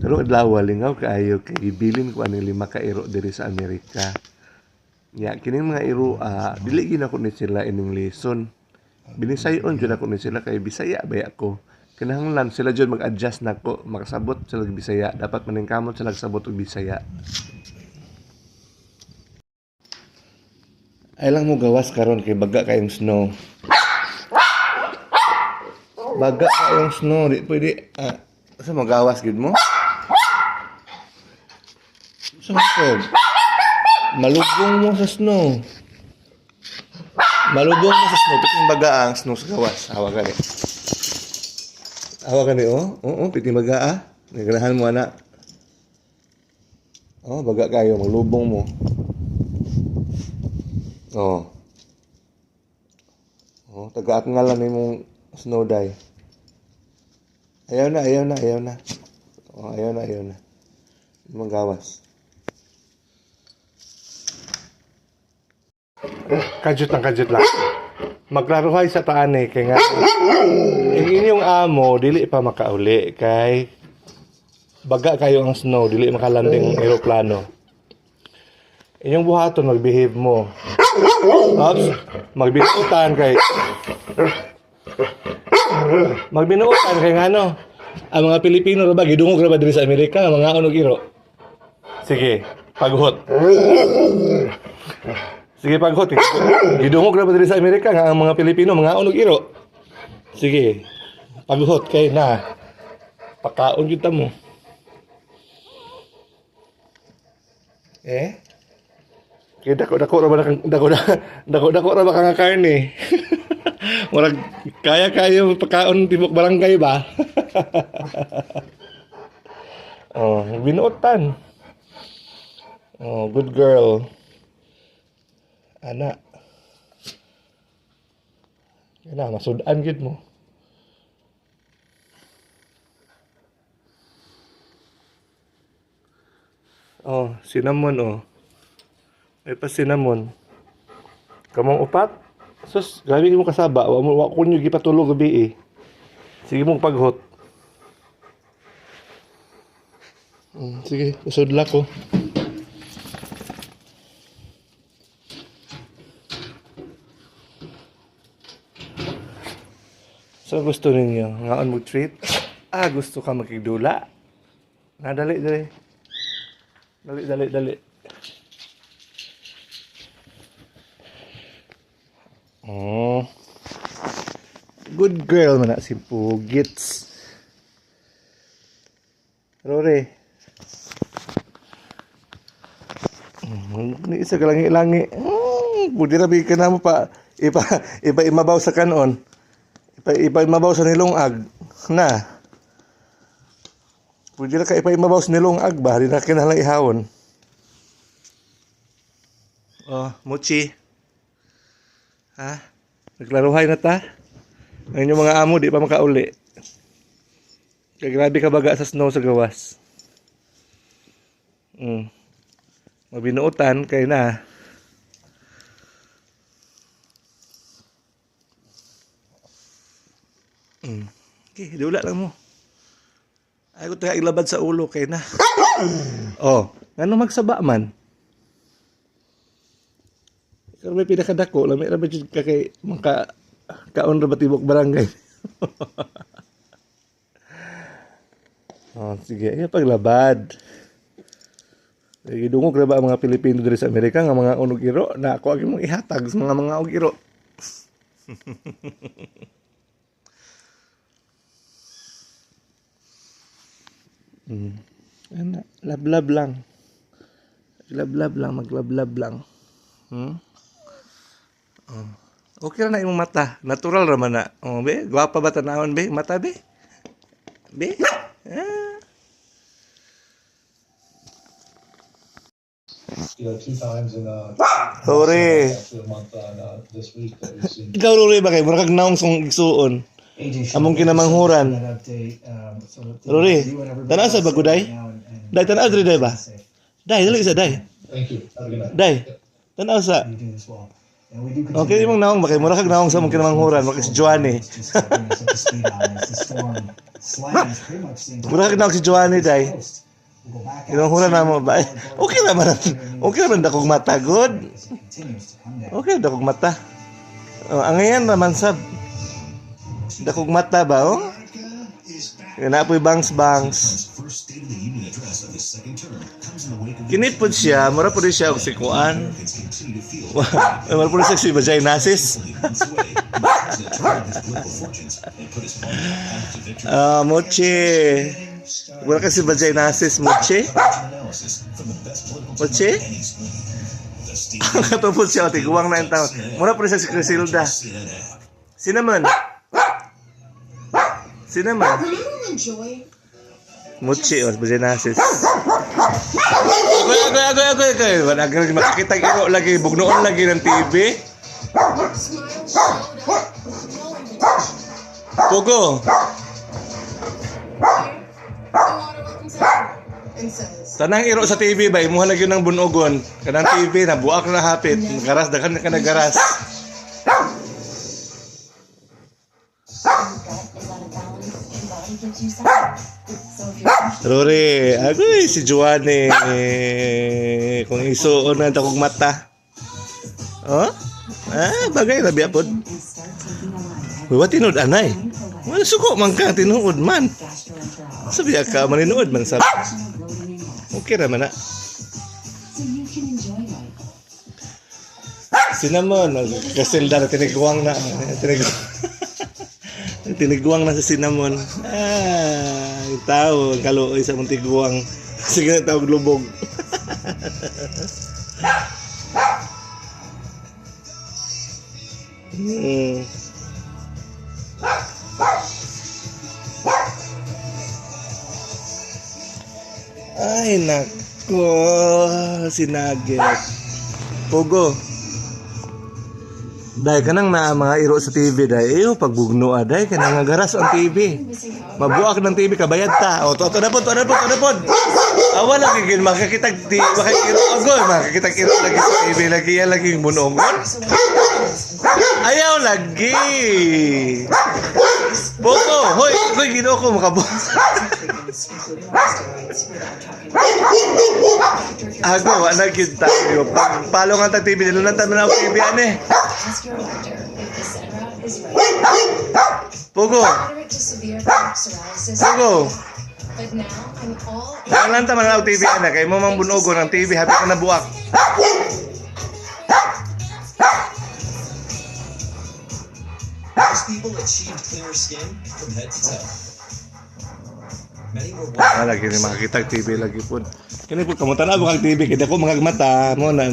Pero adlaw lingaw kaayo kay gibilin ko aning 5 ka iro diri sa Amerika. Ya kining mga iro dili gyud ako ni sila ining lesson. Binisayon jud ako ni sila kay Bisaya baya ko. Kinahanglan sila jud mag-adjust nako, makasabot sila og Bisaya. Dapat maningkamot sila sabot og Bisaya. Ay lang mo gawas karon kay baga kayong snow. Baga kayong snow, di pwede sa magawas gid mo. Sa malugong mo sa snow. Malugong mo sa snow, piting baga ang snow sa gawas. Hawa gani. Hawa gani Oo, piting baga Naganahan mo ana. Baga kayo, malubong mo. Tagaat nga lang mong snow dye. Ayaw na. Ayaw na. Magawas. Kajut lang. Maglaruhay sa taane kay nga inyong amo dili pa makauli kay baga kayo ang snow, dili makalanding eroplano. Inyong buhaton mag-behave mo. Ops, magbinuutan kay ngano. Ang mga Pilipino ra ba gidungog ra ba diri sa Amerika nga mga unog iro. Sige, paghot. Gidungog ra ba diri sa Amerika nga ang mga Pilipino mga unog iro. Sige, paghot kay na. Pakaon kita mo. Kaya dako ra ba kang karne? Murag kaya kayo pagkaon tibok barangay ba? Binuotan. Good girl. Ana. Kaya masudan gid mo. Cinnamon May pa cinnamon. Kamong upat? Sus, grabe mo kasaba. Wa ko nyo gipatulog gabi Sige mong paghot. Sige, usudla ko. So gusto ninyo ngaon mo treat? Gusto ka makigdula? Dali. Good girl man na si Pugits. Rory. Ni isa ka langi. Pwede rabi ka na mo pa imabaw sa kanon. Imabaw sa nilungag. Na. Pwede na ka imabaw sa nilungag ba? Di na kinalang ihawon. Mochi. Naglaruhay na ta? Ang inyong mga amo, di pa makauli. Kaya grabe ka baga sa snow sa gawas. Mabinuutan, kaya na. Okay, dula lang mo. Ay ko tayo ilabad sa ulo, kaya na. Ngano magsaba man? Kaya may pinakadako, lamay rabat yun ka kay kaon ra ba tibok barangay. Sige, ay paglabad. Dungog ra ba ang mga Pilipino diri sa Amerika nga mga unog iro na ako agi mong ihatag sa mga unog iro. Lablab lang. Maglablab lang. Okay na imong mata. Natural ra man na. Be, gwapa ba tanawon be? Mata be? Be? Two times in Rory. actually a month this week that we've seen. Ikaw Rory ba kay murag naong song igsuon. Among kinamanghuran. Rory, tanaw sa baguday? Day tanaw diri day ba? Day dali isa day. Thank you. Have a good night. Day. Tanaw sa. You do this well. And we do Okay, imong naong bakay mura kag naong sa mong kinamanghuran, maka si Joanny. Mura kag naong si Joanny day. Kinamanghuran na mo ba? Okay naman. Okay naman dakog mata good. Okay dakog mata. Oh, ang ngayon naman sab. Dakog mata ba oh? Napoy bangs. Kinit po siya, mura po rin siya og sikuan. Mura po rin siya si vaginasis. Mochi. Mura ka si vaginasis, Mochi? Mochi? Katupod siya, tiguang na yung taon. Mura po rin siya si Crisilda. Cinnamon. Mochi or vaginasis. Agoy. Wala ka makakita iro lagi, bugnoon lagi ng TV. Pogo. Tanang iro sa TV ba, imuha lagi ng bunogon. Kanang TV na buak na hapit, garas dakan ka na garas. Rory, agoy si Joanne. Kung isuon na dakog mata. Oh? Bagay na biapod. Uy, what tinuod anay? Wala suko man ka tinuod man. Sabi ka maninood man sab. Okay ra man na. Cinnamon, kasilda na tiniguang na. Tiniguang na sa cinnamon. Yung tao, ang kaluoy sa mong tiguang. Sige na tawag lubog. Ay, nako. Si Nugget. Pogo. Dahil ka nang na mga iro sa TV dahil iyo pagbugno aday ka nang garas ang TV. Mabuak ng TV kabayad ta. O to na po. Awa lagi gid makakitag di makakiro agoy makakitag iro lagi sa TV lagi yan lagi bunongon. Ayaw lagi. Pogo, hoy Ginoo ko makabu. Ago wala gid tayo. Palo nga ta TV nila ta na TV ane. Ask your doctor if the scent route is right. Pogo. Moderate to severe psoriasis. Pogo. But now I'm all Kailan ta man ang TV ana kay mo mang bunogon ng TV happy ka na buak. Most people achieve clearer skin from head to toe. Many were Lagi ni makakita TV lagi po. Kini po kamo tanaw kag TV kay dako mga mata mo na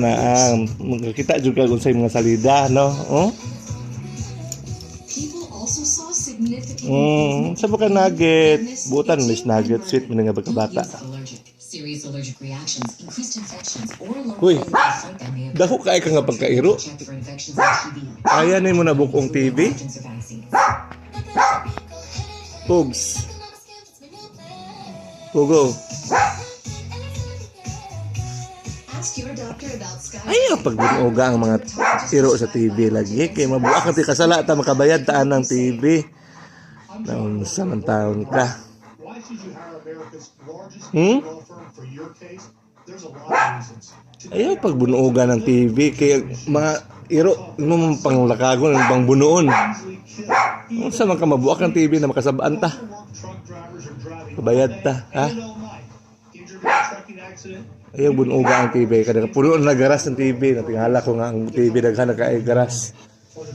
makakita jud kag unsay mga salida no. Oh? people also saw significant Sa ka nugget, butan mis nugget sweet mo nga bata. allergic. Serious allergic reactions, increased infections, or lower Uy, levels that may have dako kay ka nga pagkairo. checked for infections like TB, Kaya na mo na bukong TV. allergens, or vaccines. Pugs. Pugo. Ask your doctor about Sky. Ayaw pagbunoga ang mga iro sa TV lagi kay mabuak ka ti kasala ta makabayad taan ng TV. Naon sa man taon ka. Why should you hire America's largest Hmm? law firm for your case? There's a lot of reasons. Ayaw pagbunuoga ng TV kay mga iro mo panglakagon ng bang bunuon. Easily kill Unsa man ka mabuak ng TV na makasabaan ta? work truck drivers are driving Kabayad ta, ha? all night. Injured in a trucking accident. Ayaw bunuoga ang TV kada puno na garas ng TV na tingala ko nga ang TV daghan na kay garas.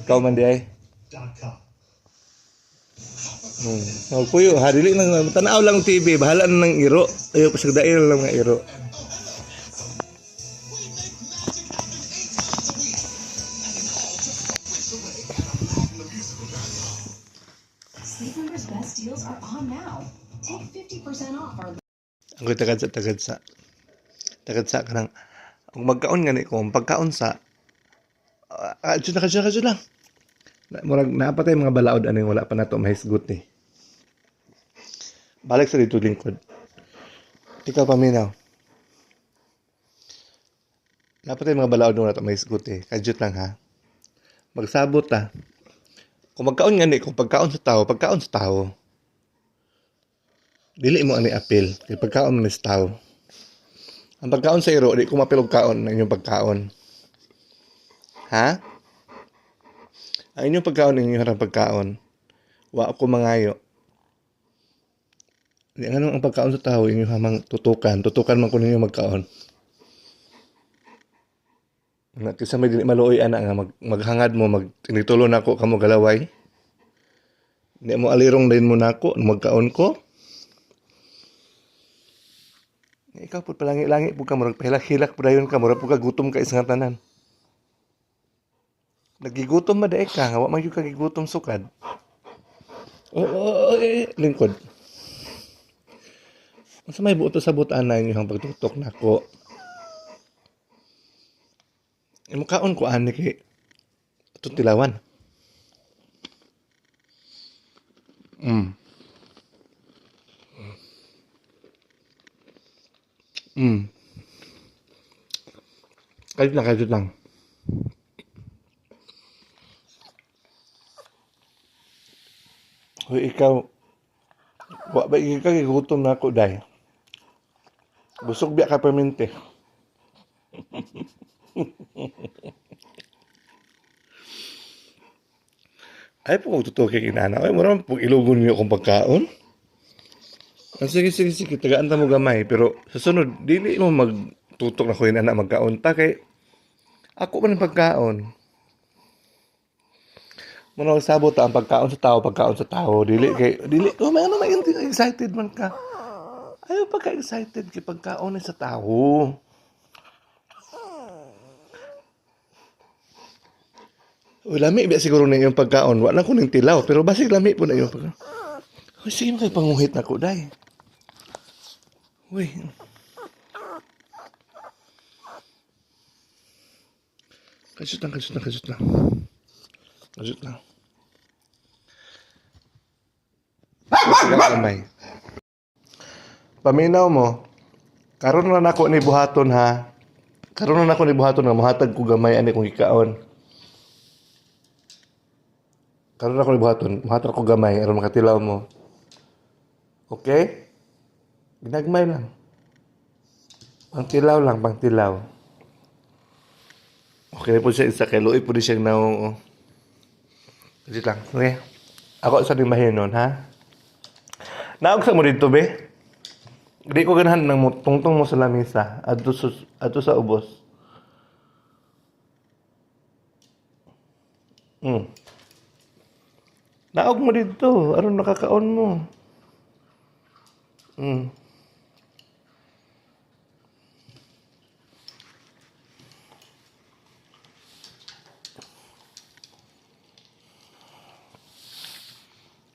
Ikaw man di ay. .com. Oh, puyo, ha dili nang tanaw lang TV, bahala na ng iro. Ayaw pasagdain lang ng iro. Sleep Number's best deals are on now. Take 50% off our Ang tagad sa kanang kung magkaon gani ko, pagkaon sa kadyo lang. Murag napatay mga balaod aning wala pa nato mahisgot ni. Balik sa dito lingkod. Ikaw paminaw. Napatay mga balaod wala nato mahisgot eh. Kadyot lang ha. Magsabot ta. Kung magkaon nga ni, kung pagkaon sa tao, dili mo ani apil. Kay pagkaon man sa tao. Ang pagkaon sa iro, di ko mapil og kaon ng inyong pagkaon. Ha? Ang inyong pagkaon, inyong pagkaon. Wa ako mangayo. Di nga ang pagkaon sa tao, inyong hamang tutukan. Tutukan man ko ninyo magkaon. Kisa may dili maluoy ana nga maghangad mo tinitulo nako kamo galaway. Di mo alirong din mo nako magkaon ko. Ikaw pud palangi-langi pud ka murag pahilak-hilak pud dayon ka murag pud ka gutom ka isang tanan. Nagigutom ma dae ka nga wa man gyud ka gigutom sukad. Lingkod. Unsa may buot sa butaan na inyong pagtutok nako? Mukaon ko ani kay itong tilawan. Kajut lang. Hoy, ikaw, wa ba ikaw gigutom na ako, day? Busog biya ka permente. Ay po kung totoo kay kinana. Ay, mura po ilugon niyo akong pagkaon. Sige. Tagaan ta mo gamay. Pero sa sunod, dili mo magtutok na ko yung anak magkaon ta. Kay ako man ang pagkaon. Muna magsabot ta ang pagkaon sa tao. Dili. May ano na excited man ka. Ayaw pagka-excited kay pagkaon sa tao. Uy, lami biya siguro na yung pagkaon. Wala ko ng tilaw. Pero basig lami po na yung pagkaon. Uy, sige mo kayo panguhit na ko, day. Uy. Kasut lang. Gamay. Paminaw mo. Karon na nako ni buhaton ha. Karon na nako ni buhaton nga mohatag ko gamay ani kung ikaon. Karon na ko ni buhaton, mohatag ko gamay aron makatilaw mo. Okay? Ginagmay lang. Pangtilaw. Okay po siya isa kay Luoy po di siyang naong. Kasi lang. Okay. Ako sa mahinon ha. Naog sa mo dito be. Di ko ganahan ng tungtong mo sa lamisa adto sa ubos. Naog mo dito aron nakakaon mo.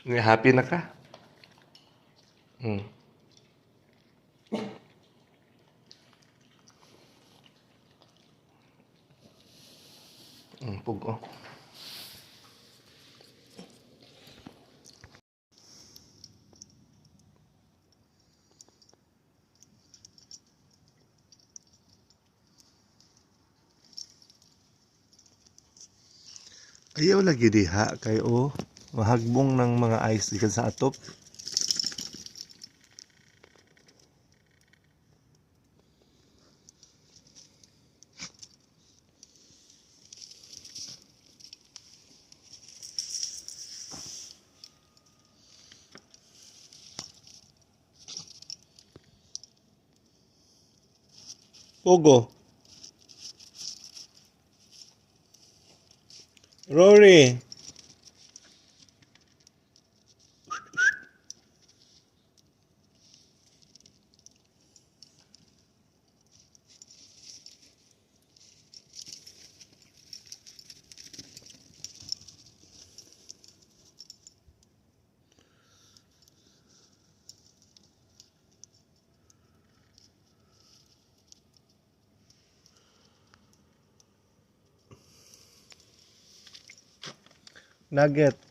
Happy na ka? Pugo. Ayaw lagi diha kay mahagbong ng mga ice gikan sa atop. Pogo. Rory. Nugget.